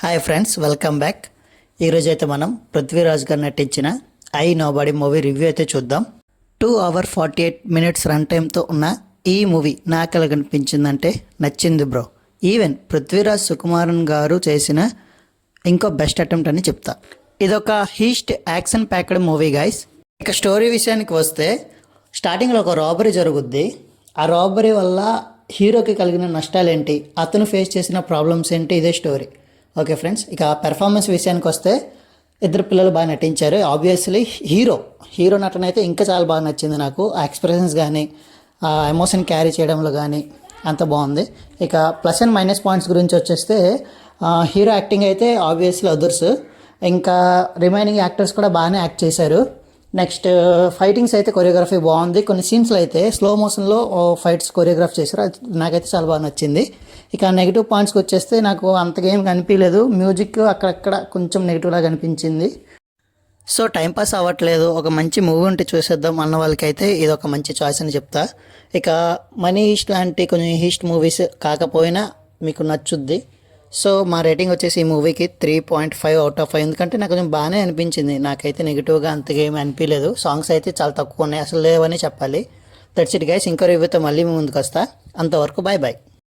Hi friends, welcome back. ఈరోజు అయితే మనం పృథ్వీరాజ్ గారు నటించిన ఐ నోబడీ మూవీ రివ్యూ అయితే చూద్దాం. 2 hours 48 minutes రన్ టైంతో ఉన్న ఈ మూవీ నాకు ఎలా కనిపించిందంటే నచ్చింది బ్రో. ఈవెన్ పృథ్వీరాజ్ సుకుమారన్ గారు చేసిన ఇంకో బెస్ట్ అటెంప్ట్ అని చెప్తా. ఇదొక heist action packed movie guys. ఇక స్టోరీ విషయానికి వస్తే స్టార్టింగ్లో ఒక రాబరీ జరుగుద్ది. ఆ రాబరీ వల్ల హీరోకి కలిగిన నష్టాలు ఏంటి, అతను ఫేస్ చేసిన ప్రాబ్లమ్స్ ఏంటి, ఇదే స్టోరీ. ఓకే ఫ్రెండ్స్, ఇక పెర్ఫార్మెన్స్ విషయానికి వస్తే ఇద్దరు పిల్లలు బాగా నటించారు. ఆబ్వియస్లీ హీరో నటన అయితే ఇంకా చాలా బాగా నచ్చింది నాకు. ఆ ఎక్స్ప్రెషన్స్ కానీ ఆ ఎమోషన్ క్యారీ చేయడంలో కానీ అంత బాగుంది. ఇక ప్లస్ అండ్ మైనస్ పాయింట్స్ గురించి వచ్చేస్తే హీరో యాక్టింగ్ అయితే ఆబ్వియస్లీ అదర్స్, ఇంకా రిమైనింగ్ యాక్టర్స్ కూడా బాగానే యాక్ట్ చేశారు. నెక్స్ట్ ఫైటింగ్స్ అయితే కొరియోగ్రఫీ బాగుంది. కొన్ని సీన్స్లో అయితే స్లో మోషన్లో ఫైట్స్ కొరియోగ్రాఫ్ చేశారు, అది నాకైతే చాలా బాగా నచ్చింది. ఇక నెగిటివ్ పాయింట్స్కి వచ్చేస్తే నాకు అంతగా ఏం కనిపించలేదు. మ్యూజిక్ అక్కడక్కడ కొంచెం నెగిటివ్లా కనిపించింది. సో టైంపాస్ అవ్వట్లేదు, ఒక మంచి మూవీ ఉంటే చూసేద్దాం అన్న వాళ్ళకైతే ఇది ఒక మంచి చాయిస్ అని చెప్తా. ఇక మనీ హీస్ట్ లాంటి కొంచెం హీస్ట్ మూవీస్ కాకపోయినా మీకు నచ్చుద్ది. సో మా రేటింగ్ వచ్చేసి ఈ మూవీకి 3.5/5. ఎందుకంటే నాకు కొంచెం బాగానే అనిపించింది. నాకైతే నెగిటివ్గా అంతగా ఏమీ అనిపించలేదు. సాంగ్స్ అయితే చాలా తక్కువ ఉన్నాయి, అసలు లేవని చెప్పాలి. That's it guys. ఇంకో రివ్యూతో మళ్ళీ ముందుకు వస్తా. అంతవరకు బాయ్ బాయ్.